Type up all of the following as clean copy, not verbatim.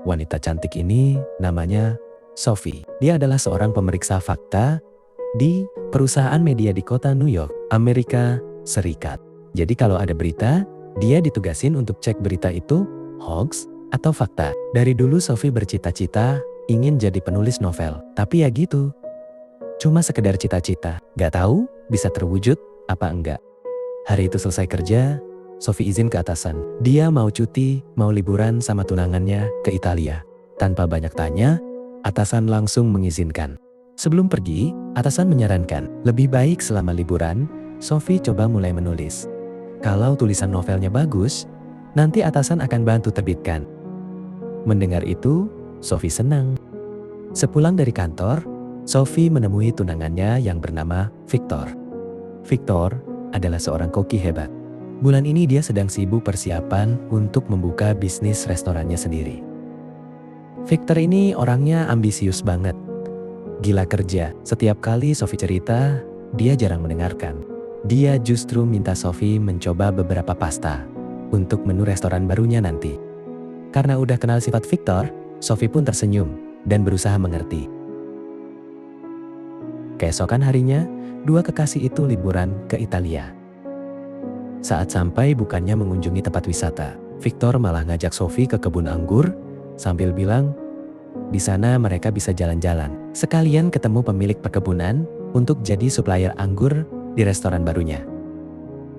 Wanita cantik ini namanya Sophie. Dia adalah seorang pemeriksa fakta di perusahaan media di kota New York, Amerika Serikat. Jadi kalau ada berita, dia ditugasin untuk cek berita itu hoax atau fakta. Dari dulu Sophie bercita-cita ingin jadi penulis novel. Tapi ya gitu, cuma sekedar cita-cita. Gak tahu bisa terwujud apa enggak. Hari itu selesai kerja, Sophie izin ke atasan. Dia mau cuti, mau liburan sama tunangannya ke Italia. Tanpa banyak tanya, atasan langsung mengizinkan. Sebelum pergi, atasan menyarankan, lebih baik selama liburan, Sophie coba mulai menulis. Kalau tulisan novelnya bagus, nanti atasan akan bantu terbitkan. Mendengar itu, Sophie senang. Sepulang dari kantor, Sophie menemui tunangannya yang bernama Victor. Victor adalah seorang koki hebat. Bulan ini dia sedang sibuk persiapan untuk membuka bisnis restorannya sendiri. Victor ini orangnya ambisius banget. Gila kerja. Setiap kali Sophie cerita, dia jarang mendengarkan. Dia justru minta Sophie mencoba beberapa pasta untuk menu restoran barunya nanti. Karena udah kenal sifat Victor, Sophie pun tersenyum dan berusaha mengerti. Keesokan harinya, dua kekasih itu liburan ke Italia. Saat sampai bukannya mengunjungi tempat wisata, Victor malah ngajak Sophie ke kebun anggur sambil bilang, di sana mereka bisa jalan-jalan. Sekalian ketemu pemilik perkebunan untuk jadi supplier anggur di restoran barunya.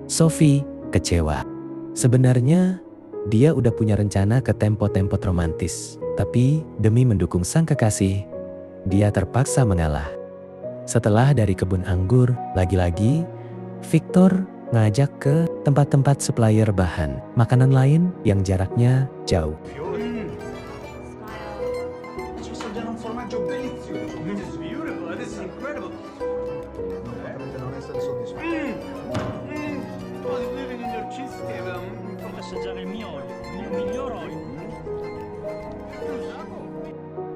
Sophie kecewa. Sebenarnya dia udah punya rencana ke tempo-tempo romantis. Tapi demi mendukung sang kekasih, dia terpaksa mengalah. Setelah dari kebun anggur, lagi-lagi Victor ngajak ke tempat-tempat supplier bahan makanan lain yang jaraknya jauh.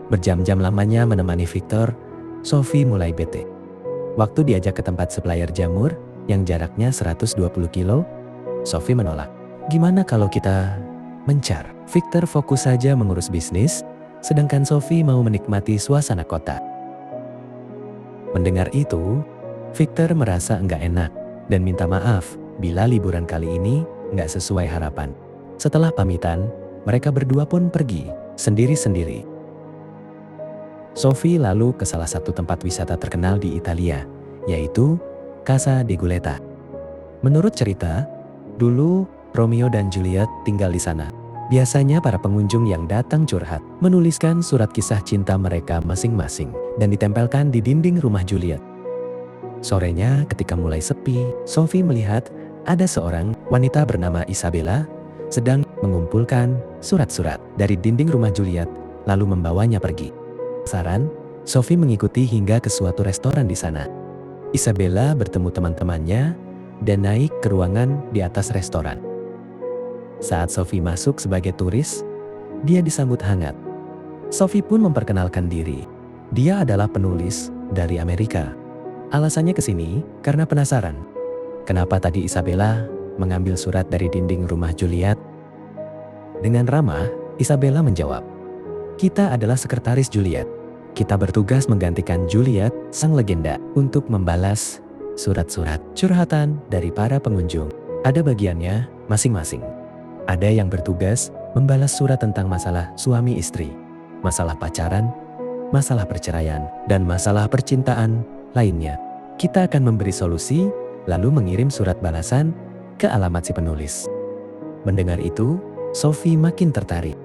Berjam-jam lamanya menemani Victor, Sophie mulai bete. Waktu diajak ke tempat supplier jamur yang jaraknya 120 kilo, Sophie menolak. Gimana kalau kita mencar? Victor fokus saja mengurus bisnis, sedangkan Sophie mau menikmati suasana kota. Mendengar itu, Victor merasa enggak enak dan minta maaf bila liburan kali ini enggak sesuai harapan. Setelah pamitan, mereka berdua pun pergi sendiri-sendiri. Sophie lalu ke salah satu tempat wisata terkenal di Italia, yaitu Casa di Goleta. Menurut cerita, dulu Romeo dan Juliet tinggal di sana. Biasanya para pengunjung yang datang curhat, menuliskan surat kisah cinta mereka masing-masing dan ditempelkan di dinding rumah Juliet. Sorenya ketika mulai sepi, Sophie melihat ada seorang wanita bernama Isabella sedang mengumpulkan surat-surat dari dinding rumah Juliet lalu membawanya pergi. Penasaran, Sophie mengikuti hingga ke suatu restoran di sana. Isabella bertemu teman-temannya dan naik ke ruangan di atas restoran. Saat Sophie masuk sebagai turis, dia disambut hangat. Sophie pun memperkenalkan diri. Dia adalah penulis dari Amerika. Alasannya ke sini karena penasaran. Kenapa tadi Isabella mengambil surat dari dinding rumah Juliet? Dengan ramah, Isabella menjawab, "Kita adalah sekretaris Juliet. Kita bertugas menggantikan Juliet, sang legenda, untuk membalas surat-surat curhatan dari para pengunjung. Ada bagiannya masing-masing. Ada yang bertugas membalas surat tentang masalah suami istri, masalah pacaran, masalah perceraian, dan masalah percintaan lainnya. Kita akan memberi solusi, lalu mengirim surat balasan ke alamat si penulis." Mendengar itu, Sophie makin tertarik.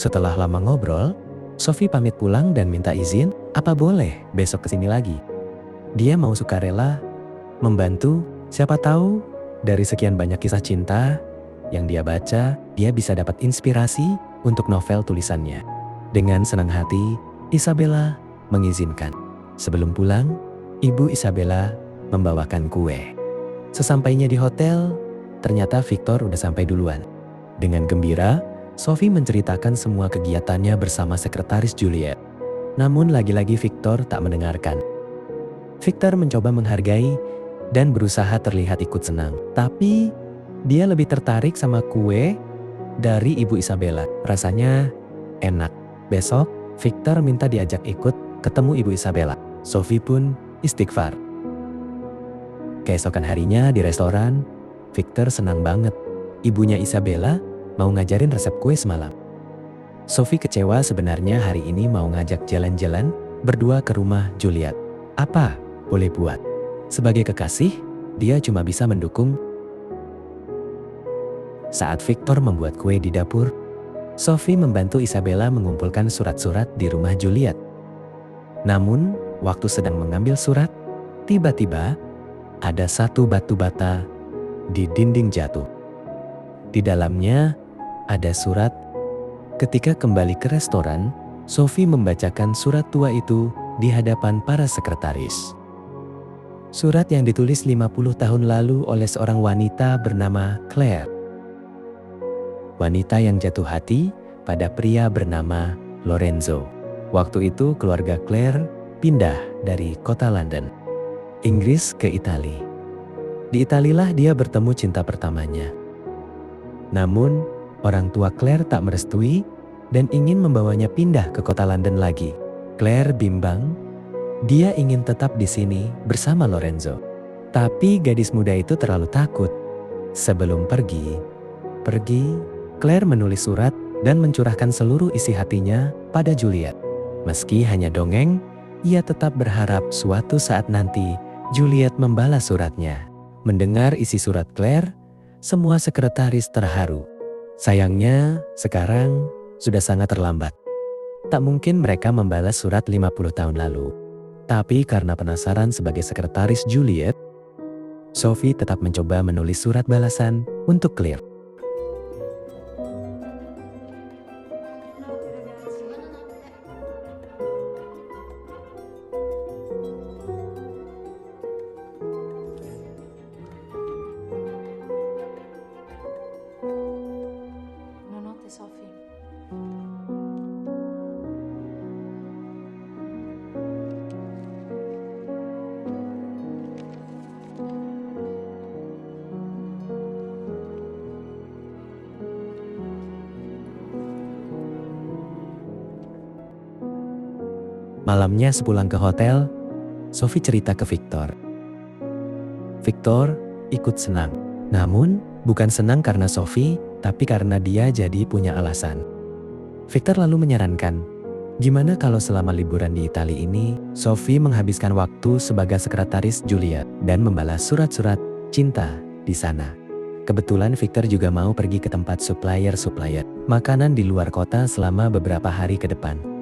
Setelah lama ngobrol, Sophie pamit pulang dan minta izin, apa boleh besok kesini lagi. Dia mau sukarela membantu, siapa tahu dari sekian banyak kisah cinta yang dia baca, dia bisa dapat inspirasi untuk novel tulisannya. Dengan senang hati, Isabella mengizinkan. Sebelum pulang, ibu Isabella membawakan kue. Sesampainya di hotel, ternyata Victor udah sampai duluan. Dengan gembira, Sophie menceritakan semua kegiatannya bersama sekretaris Juliet. Namun lagi-lagi Victor tak mendengarkan. Victor mencoba menghargai dan berusaha terlihat ikut senang. Tapi dia lebih tertarik sama kue dari ibu Isabella. Rasanya Enak. Besok, Victor minta diajak ikut ketemu Ibu Isabella. Sophie pun istighfar. Keesokan harinya di restoran, Victor senang banget. Ibunya Isabella mau ngajarin resep kue semalam. Sophie kecewa sebenarnya hari ini mau ngajak jalan-jalan berdua ke rumah Juliet. Apa boleh buat? Sebagai kekasih, dia cuma bisa mendukung. Saat Victor membuat kue di dapur, Sophie membantu Isabella mengumpulkan surat-surat di rumah Juliet. Namun, waktu sedang mengambil surat, tiba-tiba ada satu batu bata di dinding jatuh. Di dalamnya ada surat. Ketika kembali ke restoran, Sophie membacakan surat tua itu di hadapan para sekretaris. Surat yang ditulis 50 tahun lalu oleh seorang wanita bernama Claire. Wanita yang jatuh hati pada pria bernama Lorenzo. Waktu itu keluarga Claire pindah dari kota London, Inggris ke Italia. Di Italialah dia bertemu cinta pertamanya. Namun, orang tua Claire tak merestui dan ingin membawanya pindah ke kota London lagi. Claire bimbang, dia ingin tetap di sini bersama Lorenzo. Tapi gadis muda itu terlalu takut. Sebelum pergi, Claire menulis surat dan mencurahkan seluruh isi hatinya pada Juliet. Meski hanya dongeng, ia tetap berharap suatu saat nanti Juliet membalas suratnya. Mendengar isi surat Claire, semua sekretaris terharu. Sayangnya, sekarang sudah sangat terlambat. Tak mungkin mereka membalas surat 50 tahun lalu. Tapi karena penasaran sebagai sekretaris Juliet, Sophie tetap mencoba menulis surat balasan untuk Claire. Buonanotte, Sophie. Malamnya sepulang ke hotel, Sophie cerita ke Victor. Victor ikut senang. Namun, bukan senang karena Sophie, tapi karena dia jadi punya alasan. Victor lalu menyarankan, gimana kalau selama liburan di Italia ini, Sophie menghabiskan waktu sebagai sekretaris Juliet dan membalas surat-surat cinta di sana. Kebetulan Victor juga mau pergi ke tempat supplier makanan di luar kota selama beberapa hari ke depan.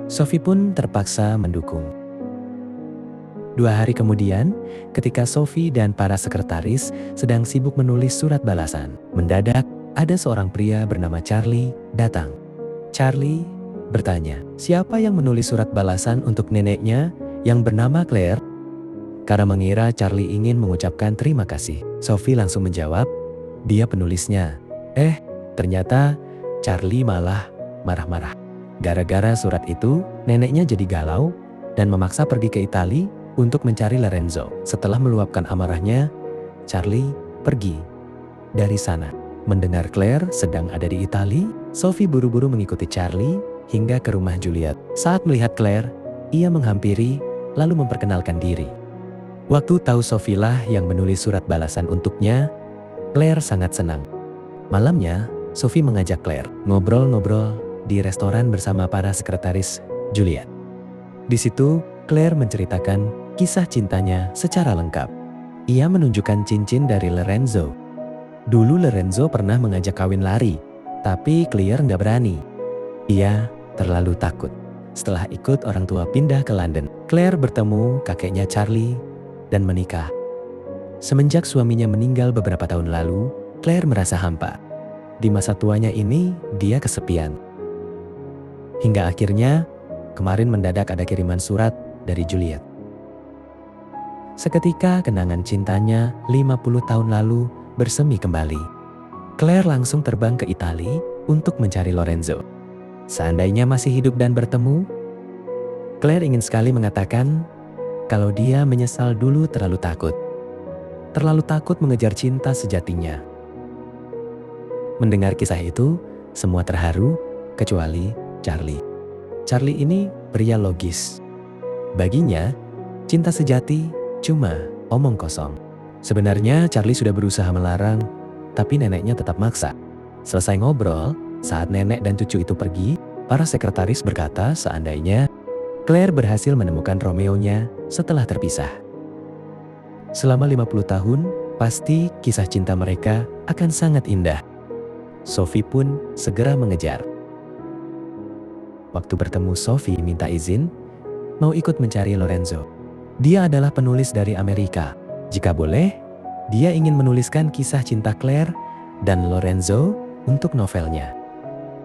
Sophie pun terpaksa mendukung. 2 hari kemudian, ketika Sophie dan para sekretaris sedang sibuk menulis surat balasan, mendadak ada seorang pria bernama Charlie datang. Charlie bertanya, siapa yang menulis surat balasan untuk neneknya yang bernama Claire? Karena mengira Charlie ingin mengucapkan terima kasih, Sophie langsung menjawab, dia penulisnya. Ternyata Charlie malah marah-marah. Gara-gara surat itu, neneknya jadi galau dan memaksa pergi ke Italia untuk mencari Lorenzo. Setelah meluapkan amarahnya, Charlie pergi dari sana. Mendengar Claire sedang ada di Italia, Sophie buru-buru mengikuti Charlie hingga ke rumah Juliet. Saat melihat Claire, ia menghampiri lalu memperkenalkan diri. Waktu tahu Sophie lah yang menulis surat balasan untuknya, Claire sangat senang. Malamnya, Sophie mengajak Claire ngobrol-ngobrol di restoran bersama para sekretaris Juliet. Di situ, Claire menceritakan kisah cintanya secara lengkap. Ia menunjukkan cincin dari Lorenzo. Dulu Lorenzo pernah mengajak kawin lari, tapi Claire nggak berani. Ia terlalu takut. Setelah ikut orang tua pindah ke London, Claire bertemu kakeknya Charlie dan menikah. Semenjak suaminya meninggal beberapa tahun lalu, Claire merasa hampa. Di masa tuanya ini, dia kesepian. Hingga akhirnya, kemarin mendadak ada kiriman surat dari Juliet. Seketika kenangan cintanya 50 tahun lalu bersemi kembali. Claire langsung terbang ke Italia untuk mencari Lorenzo. Seandainya masih hidup dan bertemu, Claire ingin sekali mengatakan kalau dia menyesal dulu terlalu takut. Terlalu takut mengejar cinta sejatinya. Mendengar kisah itu, semua terharu kecuali Charlie. Charlie ini pria logis. Baginya, cinta sejati cuma omong kosong. Sebenarnya Charlie sudah berusaha melarang, tapi neneknya tetap maksa. Selesai ngobrol, saat nenek dan cucu itu pergi, para sekretaris berkata seandainya Claire berhasil menemukan Romeo-nya setelah terpisah. Selama 50 tahun, pasti kisah cinta mereka akan sangat indah. Sophie pun segera mengejar. Waktu bertemu, Sophie minta izin mau ikut mencari Lorenzo. Dia adalah penulis dari Amerika. Jika boleh, dia ingin menuliskan kisah cinta Claire dan Lorenzo untuk novelnya.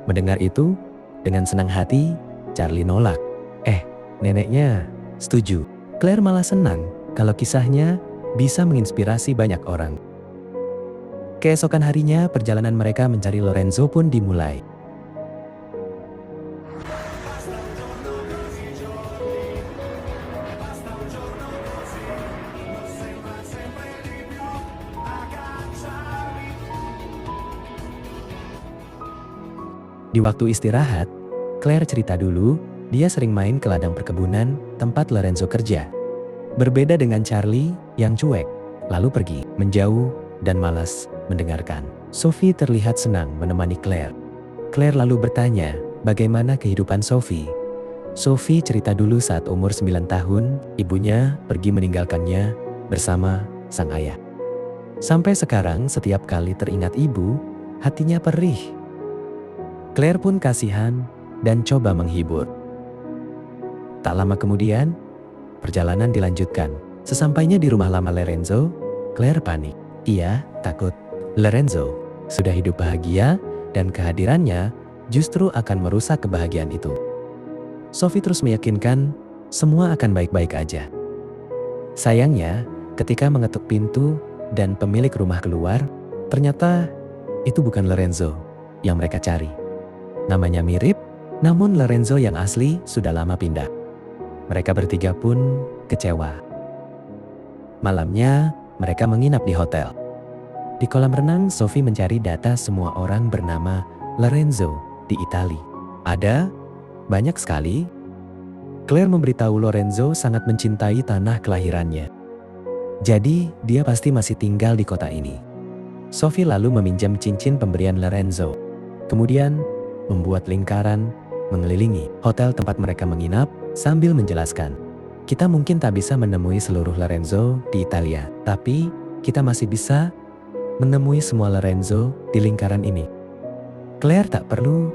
Mendengar itu, dengan senang hati, Charlie nolak. Neneknya setuju. Claire malah senang kalau kisahnya bisa menginspirasi banyak orang. Keesokan harinya, perjalanan mereka mencari Lorenzo pun dimulai. Di waktu istirahat, Claire cerita dulu dia sering main ke ladang perkebunan tempat Lorenzo kerja. Berbeda dengan Charlie yang cuek, lalu pergi, menjauh, dan malas mendengarkan. Sophie terlihat senang menemani Claire. Claire lalu bertanya bagaimana kehidupan Sophie. Sophie cerita dulu saat umur 9 tahun, ibunya pergi meninggalkannya bersama sang ayah. Sampai sekarang setiap kali teringat ibu, hatinya perih. Claire pun kasihan dan coba menghibur. Tak lama kemudian, perjalanan dilanjutkan. Sesampainya di rumah lama Lorenzo, Claire panik. Ia takut Lorenzo sudah hidup bahagia dan kehadirannya justru akan merusak kebahagiaan itu. Sophie terus meyakinkan semua akan baik-baik aja. Sayangnya, ketika mengetuk pintu dan pemilik rumah keluar, ternyata itu bukan Lorenzo yang mereka cari. Namanya mirip, namun Lorenzo yang asli sudah lama pindah. Mereka bertiga pun kecewa. Malamnya, mereka menginap di hotel. Di kolam renang, Sophie mencari data semua orang bernama Lorenzo di Italia. Ada banyak sekali. Claire memberitahu Lorenzo sangat mencintai tanah kelahirannya. Jadi, dia pasti masih tinggal di kota ini. Sophie lalu meminjam cincin pemberian Lorenzo. Kemudian, membuat lingkaran mengelilingi hotel tempat mereka menginap sambil menjelaskan, kita mungkin tak bisa menemui seluruh Lorenzo di Italia, tapi kita masih bisa menemui semua Lorenzo di lingkaran ini. Claire tak perlu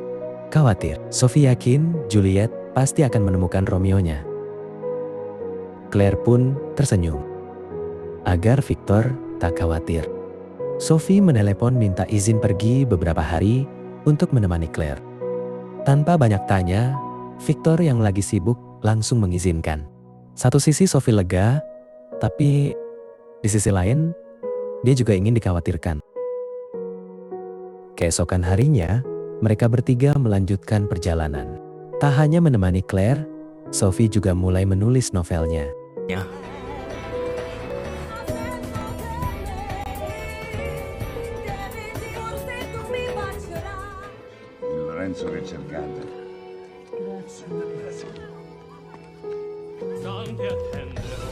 khawatir. Sophie yakin Juliet pasti akan menemukan Romeo-nya. Claire pun tersenyum. Agar Victor tak khawatir, Sophie menelepon minta izin pergi beberapa hari untuk menemani Claire. Tanpa banyak tanya, Victor yang lagi sibuk langsung mengizinkan. Satu sisi Sophie lega, tapi di sisi lain, dia juga ingin dikhawatirkan. Keesokan harinya, mereka bertiga melanjutkan perjalanan. Tak hanya menemani Claire, Sophie juga mulai menulis novelnya. Lorenzo ricercato. Tante attenderò,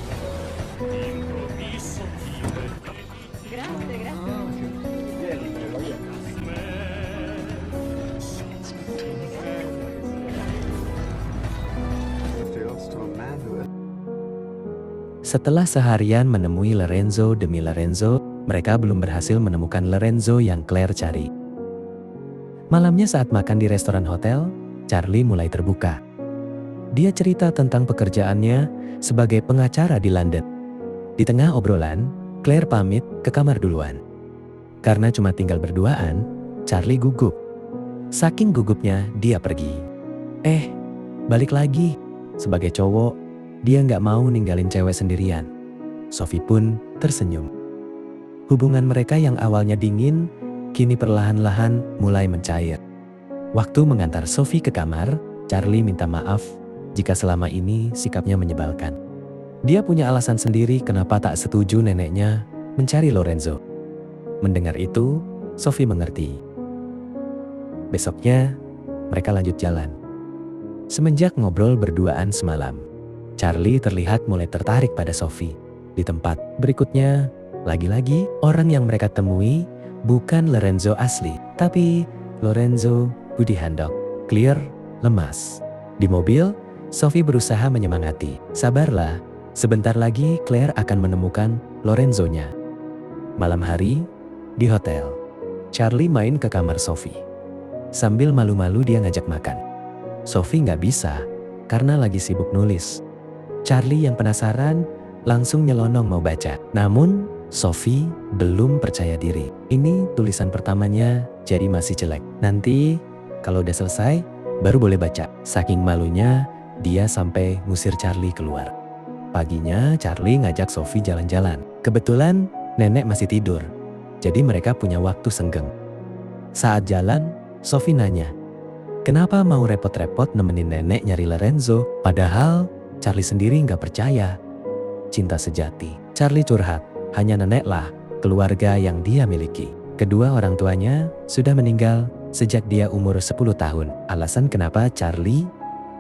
improvviso ti vedi. Grazie, grazie. Setelah seharian menemui Lorenzo demi Lorenzo, mereka belum berhasil menemukan Lorenzo yang Claire cari. Malamnya saat makan di restoran hotel, Charlie mulai terbuka. Dia cerita tentang pekerjaannya sebagai pengacara di London. Di tengah obrolan, Claire pamit ke kamar duluan. Karena cuma tinggal berduaan, Charlie gugup. Saking gugupnya, dia pergi. Balik lagi. Sebagai cowok, dia nggak mau ninggalin cewek sendirian. Sophie pun tersenyum. Hubungan mereka yang awalnya dingin, kini perlahan-lahan mulai mencair. Waktu mengantar Sophie ke kamar, Charlie minta maaf jika selama ini sikapnya menyebalkan. Dia punya alasan sendiri kenapa tak setuju neneknya mencari Lorenzo. Mendengar itu, Sophie mengerti. Besoknya, mereka lanjut jalan. Semenjak ngobrol berduaan semalam, Charlie terlihat mulai tertarik pada Sophie. Di tempat berikutnya, lagi-lagi orang yang mereka temui bukan Lorenzo asli, tapi Lorenzo Budi Handok. Claire lemas. Di mobil, Sophie berusaha menyemangati. Sabarlah, sebentar lagi Claire akan menemukan Lorenzonya. Malam hari, di hotel, Charlie main ke kamar Sophie. Sambil malu-malu dia ngajak makan. Sophie nggak bisa, karena lagi sibuk nulis. Charlie yang penasaran, langsung nyelonong mau baca. Namun, Sophie belum percaya diri. Ini tulisan pertamanya, jadi masih jelek. Nanti, kalau udah selesai, baru boleh baca. Saking malunya, dia sampai ngusir Charlie keluar. Paginya, Charlie ngajak Sophie jalan-jalan. Kebetulan, nenek masih tidur. Jadi mereka punya waktu senggeng. Saat jalan, Sophie nanya, kenapa mau repot-repot nemenin nenek nyari Lorenzo? Padahal, Charlie sendiri nggak percaya. Cinta sejati. Charlie curhat, hanya neneklah keluarga yang dia miliki. Kedua orang tuanya sudah meninggal sejak dia umur 10 tahun. Alasan kenapa Charlie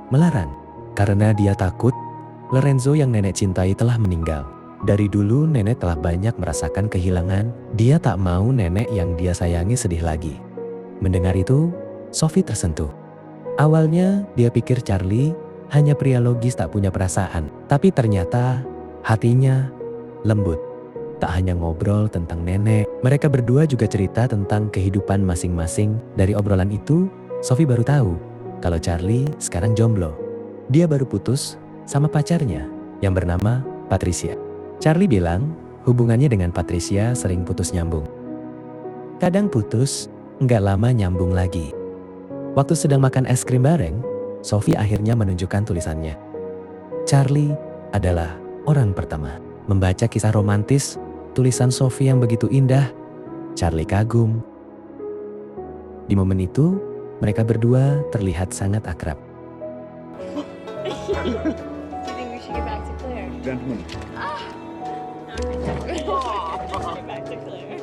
melarang? Karena dia takut Lorenzo yang nenek cintai telah meninggal. Dari dulu nenek telah banyak merasakan kehilangan. Dia tak mau nenek yang dia sayangi sedih lagi. Mendengar itu, Sophie tersentuh. Awalnya dia pikir Charlie hanya pria logis tak punya perasaan. Tapi ternyata hatinya lembut. Tak hanya ngobrol tentang nenek, mereka berdua juga cerita tentang kehidupan masing-masing. Dari obrolan itu, Sophie baru tahu kalau Charlie sekarang jomblo. Dia baru putus sama pacarnya yang bernama Patricia. Charlie bilang hubungannya dengan Patricia sering putus nyambung. Kadang putus, nggak lama nyambung lagi. Waktu sedang makan es krim bareng, Sophie akhirnya menunjukkan tulisannya. Charlie adalah orang pertama membaca kisah romantis tulisan Sophie yang begitu indah. Charlie kagum. Di momen itu, mereka berdua terlihat sangat akrab. Do you think we should get back to Claire? Gentlemen, Get back to Claire.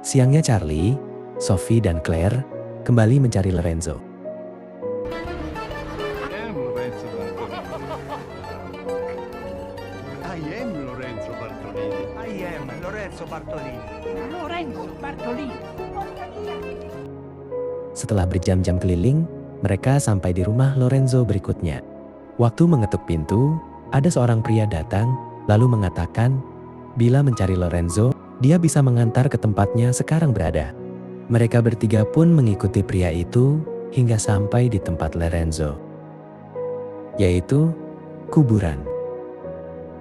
Siangnya Charlie, Sophie dan Claire kembali mencari Lorenzo. I am Lorenzo Bartolini. I am Lorenzo Bartolini. Lorenzo Bartolini. Setelah berjam-jam keliling, mereka sampai di rumah Lorenzo berikutnya. Waktu mengetuk pintu, ada seorang pria datang lalu mengatakan bila mencari Lorenzo, dia bisa mengantar ke tempatnya sekarang berada. Mereka bertiga pun mengikuti pria itu hingga sampai di tempat Lorenzo, yaitu kuburan.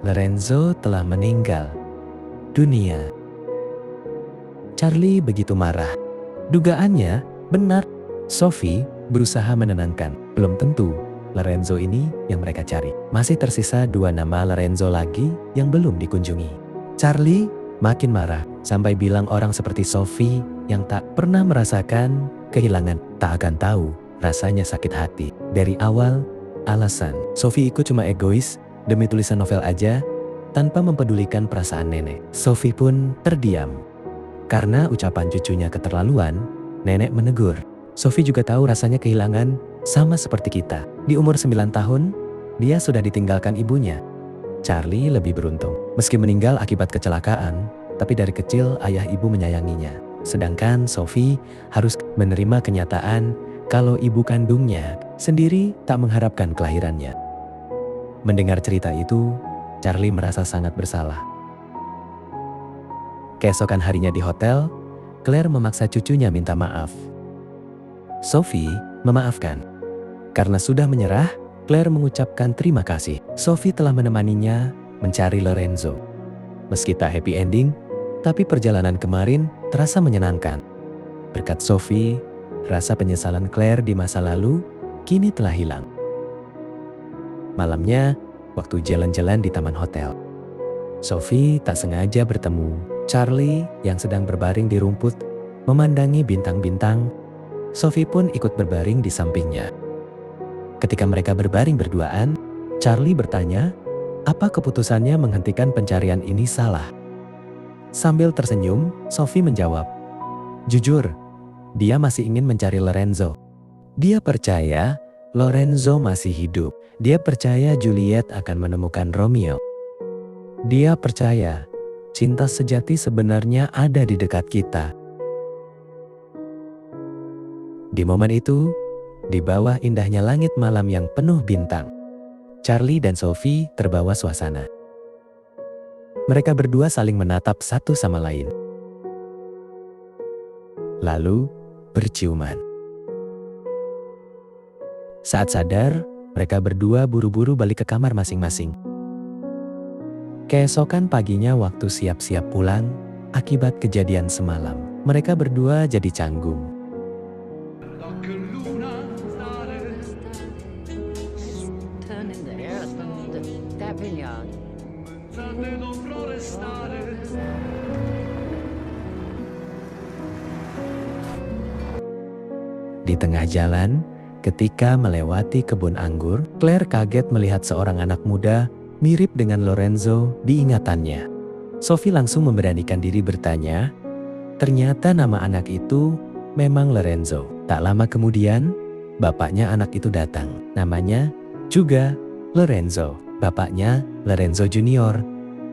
Lorenzo telah meninggal dunia. Charlie begitu marah. Dugaannya benar. Sophie berusaha menenangkan. Belum tentu Lorenzo ini yang mereka cari. Masih tersisa 2 nama Lorenzo lagi yang belum dikunjungi. Charlie makin marah sampai bilang orang seperti Sophie yang tak pernah merasakan kehilangan tak akan tahu rasanya sakit hati. Dari awal, alasan Sophie ikut cuma egois demi tulisan novel aja tanpa mempedulikan perasaan nenek. Sophie pun terdiam. Karena ucapan cucunya keterlaluan, nenek menegur. Sophie juga tahu rasanya kehilangan sama seperti kita. Di umur 9 tahun, dia sudah ditinggalkan ibunya. Charlie lebih beruntung. Meski meninggal akibat kecelakaan, tapi dari kecil ayah ibu menyayanginya. Sedangkan Sophie harus menerima kenyataan kalau ibu kandungnya sendiri tak mengharapkan kelahirannya. Mendengar cerita itu, Charlie merasa sangat bersalah. Keesokan harinya di hotel, Claire memaksa cucunya minta maaf. Sophie memaafkan. Karena sudah menyerah, Claire mengucapkan terima kasih. Sophie telah menemaninya mencari Lorenzo. Meski tak happy ending, tapi perjalanan kemarin terasa menyenangkan. Berkat Sophie, rasa penyesalan Claire di masa lalu kini telah hilang. Malamnya, waktu jalan-jalan di taman hotel, Sophie tak sengaja bertemu Charlie yang sedang berbaring di rumput, memandangi bintang-bintang. Sophie pun ikut berbaring di sampingnya. Ketika mereka berbaring berduaan, Charlie bertanya, apa keputusannya menghentikan pencarian ini salah? Sambil tersenyum, Sophie menjawab, jujur, dia masih ingin mencari Lorenzo. Dia percaya Lorenzo masih hidup. Dia percaya Juliet akan menemukan Romeo. Dia percaya cinta sejati sebenarnya ada di dekat kita. Di momen itu, di bawah indahnya langit malam yang penuh bintang, Charlie dan Sophie terbawa suasana. Mereka berdua saling menatap satu sama lain. Lalu berciuman. Saat sadar, mereka berdua buru-buru balik ke kamar masing-masing. Keesokan paginya waktu siap-siap pulang, akibat kejadian semalam, mereka berdua jadi canggung. Di tengah jalan, ketika melewati kebun anggur, Claire kaget melihat seorang anak muda mirip dengan Lorenzo di ingatannya. Sophie langsung memberanikan diri bertanya, ternyata nama anak itu memang Lorenzo. Tak lama kemudian, bapaknya anak itu datang. Namanya juga Lorenzo. Bapaknya Lorenzo Junior,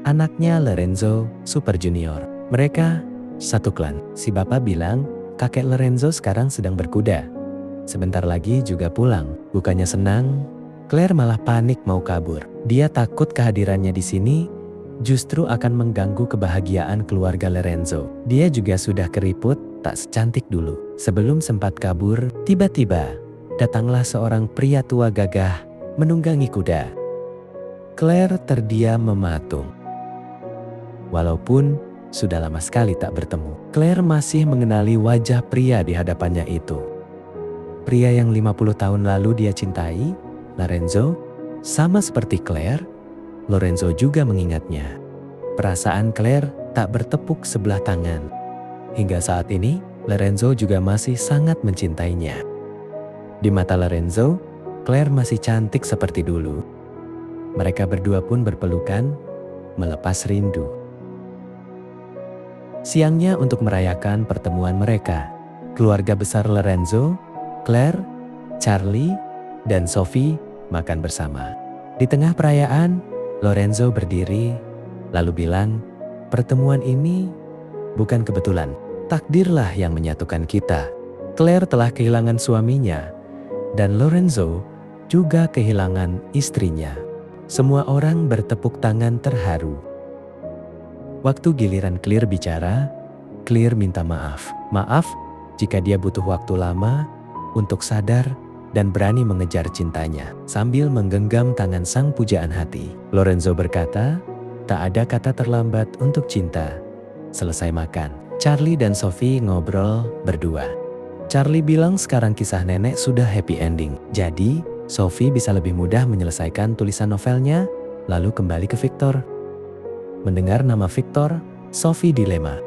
anaknya Lorenzo Super Junior. Mereka satu klan. Si bapak bilang, kakek Lorenzo sekarang sedang berkuda. Sebentar lagi juga pulang. Bukannya senang, Claire malah panik mau kabur. Dia takut kehadirannya di sini justru akan mengganggu kebahagiaan keluarga Lorenzo. Dia juga sudah keriput, tak secantik dulu. Sebelum sempat kabur, tiba-tiba datanglah seorang pria tua gagah menunggangi kuda. Claire terdiam mematung. Walaupun sudah lama sekali tak bertemu, Claire masih mengenali wajah pria di hadapannya itu. Pria yang 50 tahun lalu dia cintai, Lorenzo, sama seperti Claire, Lorenzo juga mengingatnya. Perasaan Claire tak bertepuk sebelah tangan. Hingga saat ini, Lorenzo juga masih sangat mencintainya. Di mata Lorenzo, Claire masih cantik seperti dulu. Mereka berdua pun berpelukan, melepas rindu. Siangnya untuk merayakan pertemuan mereka, keluarga besar Lorenzo, Claire, Charlie, dan Sophie makan bersama. Di tengah perayaan, Lorenzo berdiri, lalu bilang, pertemuan ini bukan kebetulan. Takdirlah yang menyatukan kita. Claire telah kehilangan suaminya, dan Lorenzo juga kehilangan istrinya. Semua orang bertepuk tangan terharu. Waktu giliran Claire bicara, Claire minta maaf. Maaf jika dia butuh waktu lama untuk sadar dan berani mengejar cintanya. Sambil menggenggam tangan sang pujaan hati, Lorenzo berkata, tak ada kata terlambat untuk cinta. Selesai makan, Charlie dan Sophie ngobrol berdua. Charlie bilang sekarang kisah nenek sudah happy ending. Jadi, Sophie bisa lebih mudah menyelesaikan tulisan novelnya, lalu kembali ke Victor. Mendengar nama Victor, Sophie dilema.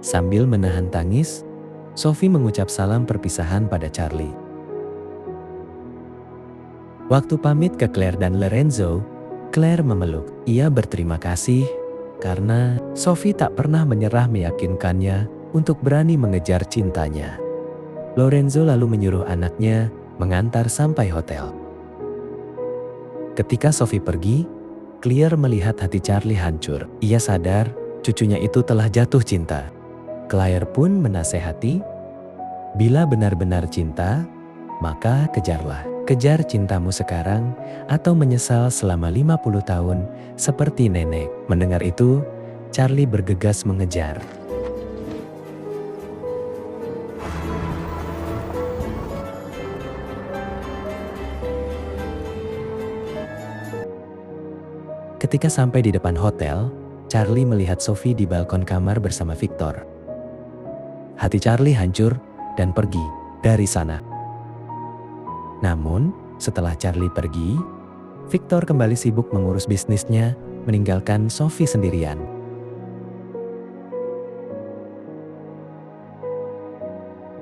Sambil menahan tangis, Sophie mengucap salam perpisahan pada Charlie. Waktu pamit ke Claire dan Lorenzo, Claire memeluk. Ia berterima kasih karena Sophie tak pernah menyerah meyakinkannya untuk berani mengejar cintanya. Lorenzo lalu menyuruh anaknya mengantar sampai hotel. Ketika Sophie pergi, Claire melihat hati Charlie hancur. Ia sadar cucunya itu telah jatuh cinta. Claire pun menasehati, bila benar-benar cinta, maka kejarlah. Kejar cintamu sekarang atau menyesal selama 50 tahun seperti nenek. Mendengar itu, Charlie bergegas mengejar. Ketika sampai di depan hotel, Charlie melihat Sophie di balkon kamar bersama Victor. Hati Charlie hancur dan pergi dari sana. Namun, setelah Charlie pergi, Victor kembali sibuk mengurus bisnisnya, meninggalkan Sophie sendirian.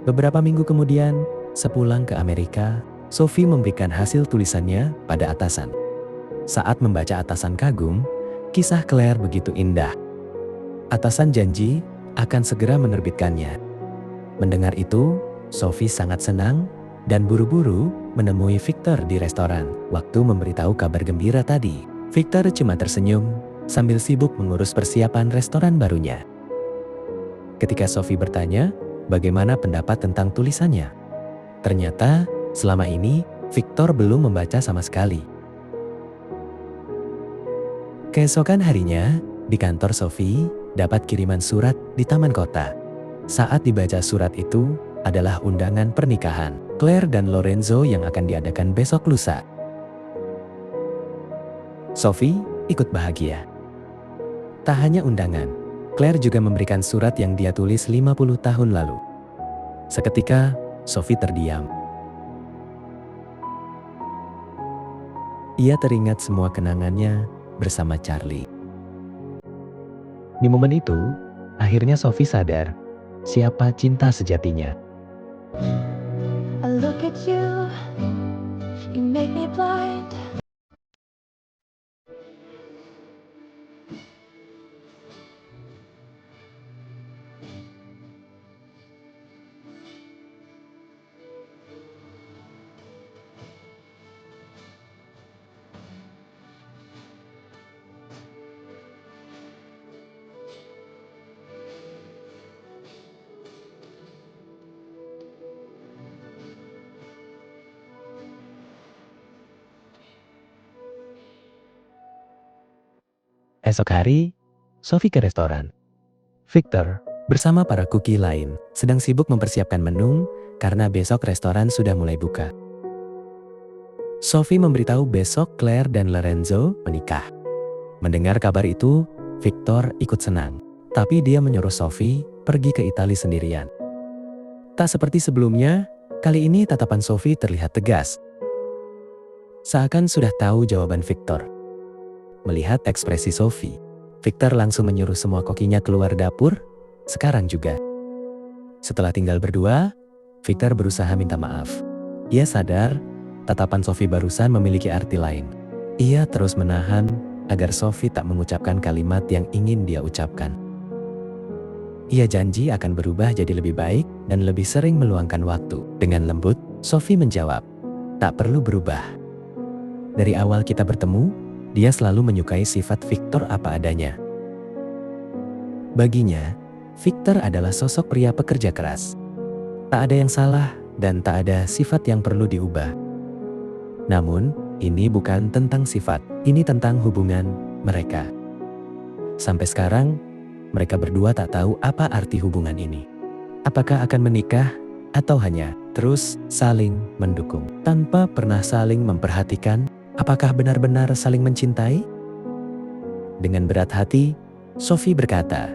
Beberapa minggu kemudian, sepulang ke Amerika, Sophie memberikan hasil tulisannya pada atasan. Saat membaca atasan kagum, kisah Claire begitu indah. Atasan janji akan segera menerbitkannya. Mendengar itu, Sophie sangat senang dan buru-buru menemui Victor di restoran. Waktu memberitahu kabar gembira tadi, Victor cuma tersenyum sambil sibuk mengurus persiapan restoran barunya. Ketika Sophie bertanya bagaimana pendapat tentang tulisannya, ternyata selama ini Victor belum membaca sama sekali. Keesokan harinya, di kantor Sophie dapat kiriman surat di taman kota. Saat dibaca surat itu adalah undangan pernikahan Claire dan Lorenzo yang akan diadakan besok lusa. Sophie ikut bahagia. Tak hanya undangan, Claire juga memberikan surat yang dia tulis 50 tahun lalu. Seketika, Sophie terdiam. Ia teringat semua kenangannya bersama Charlie. Di momen itu, akhirnya Sophie sadar siapa cinta sejatinya. I look at you, you make me blind. Esok hari, Sophie ke restoran. Victor bersama para kuki lain sedang sibuk mempersiapkan menu karena besok restoran sudah mulai buka. Sophie memberitahu besok Claire dan Lorenzo menikah. Mendengar kabar itu, Victor ikut senang. Tapi dia menyuruh Sophie pergi ke Italia sendirian. Tak seperti sebelumnya, kali ini tatapan Sophie terlihat tegas. Seakan sudah tahu jawaban Victor. Melihat ekspresi Sophie, Victor langsung menyuruh semua kokinya keluar dapur, sekarang juga. Setelah tinggal berdua, Victor berusaha minta maaf. Ia sadar, tatapan Sophie barusan memiliki arti lain. Ia terus menahan agar Sophie tak mengucapkan kalimat yang ingin dia ucapkan. Ia janji akan berubah jadi lebih baik dan lebih sering meluangkan waktu. Dengan lembut, Sophie menjawab, "Tak perlu berubah. Dari awal kita bertemu, dia selalu menyukai sifat Victor apa adanya." Baginya, Victor adalah sosok pria pekerja keras. Tak ada yang salah dan tak ada sifat yang perlu diubah. Namun, ini bukan tentang sifat, ini tentang hubungan mereka. Sampai sekarang, mereka berdua tak tahu apa arti hubungan ini. Apakah akan menikah atau hanya terus saling mendukung tanpa pernah saling memperhatikan? Apakah benar-benar saling mencintai? Dengan berat hati, Sophie berkata,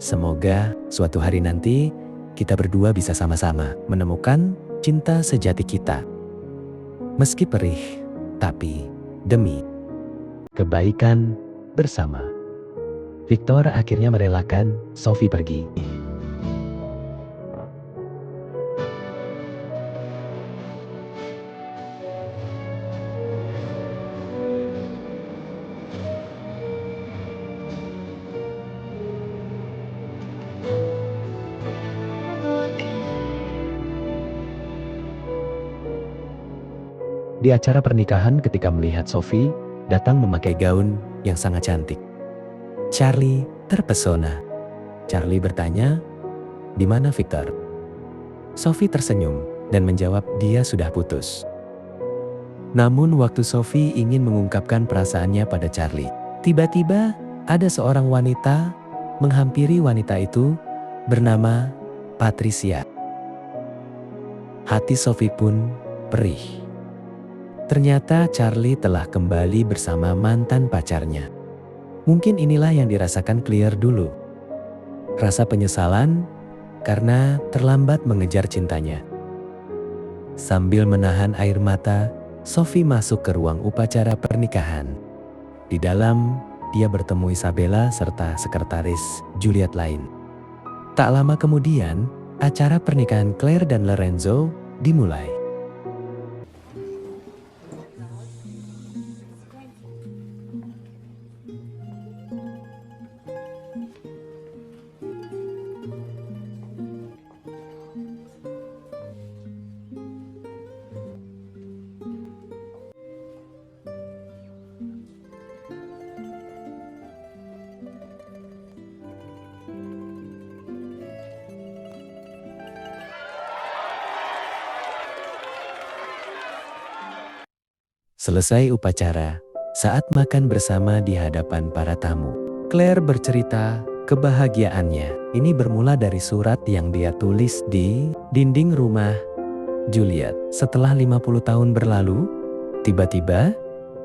"Semoga suatu hari nanti kita berdua bisa sama-sama menemukan cinta sejati kita. Meski perih, tapi demi kebaikan bersama." Victor akhirnya merelakan Sophie pergi. Di acara pernikahan ketika melihat Sophie datang memakai gaun yang sangat cantik, Charlie terpesona. Charlie bertanya, "Di mana Victor?" Sophie tersenyum dan menjawab dia sudah putus. Namun waktu Sophie ingin mengungkapkan perasaannya pada Charlie, tiba-tiba ada seorang wanita menghampiri wanita itu bernama Patricia. Hati Sophie pun perih. Ternyata Charlie telah kembali bersama mantan pacarnya. Mungkin inilah yang dirasakan Claire dulu. Rasa penyesalan karena terlambat mengejar cintanya. Sambil menahan air mata, Sophie masuk ke ruang upacara pernikahan. Di dalam, dia bertemu Isabella serta sekretaris Juliet lain. Tak lama kemudian, acara pernikahan Claire dan Lorenzo dimulai. Selesai upacara, saat makan bersama di hadapan para tamu, Claire bercerita kebahagiaannya. Ini bermula dari surat yang dia tulis di dinding rumah Juliet. Setelah 50 tahun berlalu, tiba-tiba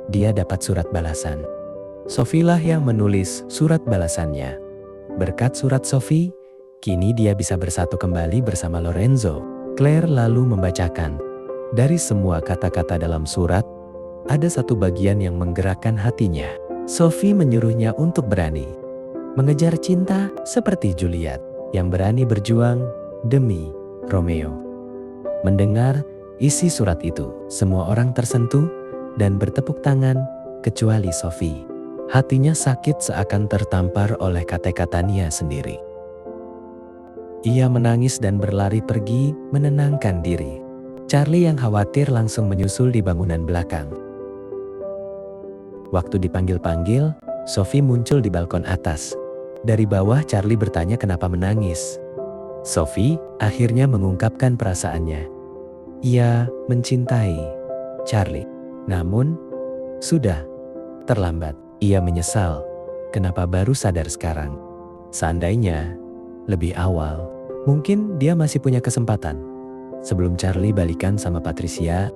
dia dapat surat balasan. Sophie lah yang menulis surat balasannya. Berkat surat Sophie, kini dia bisa bersatu kembali bersama Lorenzo. Claire lalu membacakan. Dari semua kata-kata dalam surat, ada satu bagian yang menggerakkan hatinya. Sophie menyuruhnya untuk berani mengejar cinta seperti Juliet, yang berani berjuang demi Romeo. Mendengar isi surat itu, semua orang tersentuh dan bertepuk tangan kecuali Sophie. Hatinya sakit seakan tertampar oleh kata-kata Nia sendiri. Ia menangis dan berlari pergi menenangkan diri. Charlie yang khawatir langsung menyusul di bangunan belakang. Waktu dipanggil-panggil, Sophie muncul di balkon atas. Dari bawah Charlie bertanya kenapa menangis. Sophie akhirnya mengungkapkan perasaannya. Ia mencintai Charlie. Namun, sudah terlambat. Ia menyesal kenapa baru sadar sekarang. Seandainya lebih awal, mungkin dia masih punya kesempatan. Sebelum Charlie balikan sama Patricia,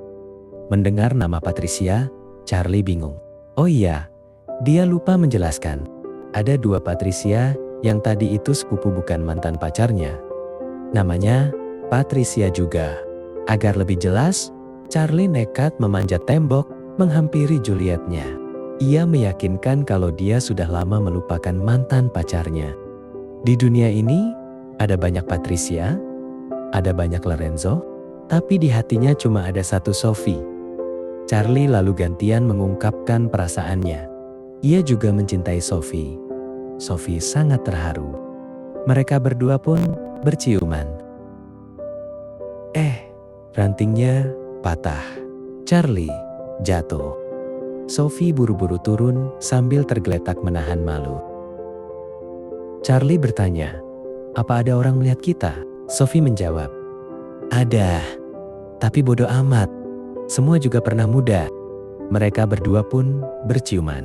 mendengar nama Patricia, Charlie bingung. Oh iya, dia lupa menjelaskan. Ada 2 Patricia yang tadi itu sepupu bukan mantan pacarnya. Namanya Patricia juga. Agar lebih jelas, Charlie nekat memanjat tembok menghampiri Julietnya. Ia meyakinkan kalau dia sudah lama melupakan mantan pacarnya. Di dunia ini, ada banyak Patricia, ada banyak Lorenzo, tapi di hatinya cuma ada satu Sophie. Charlie lalu gantian mengungkapkan perasaannya. Ia juga mencintai Sophie. Sophie sangat terharu. Mereka berdua pun berciuman. Rantingnya patah. Charlie jatuh. Sophie buru-buru turun sambil tergeletak menahan malu. Charlie bertanya, "Apa ada orang melihat kita?" Sophie menjawab, "Ada, tapi bodoh amat. Semua juga pernah muda." Mereka berdua pun berciuman.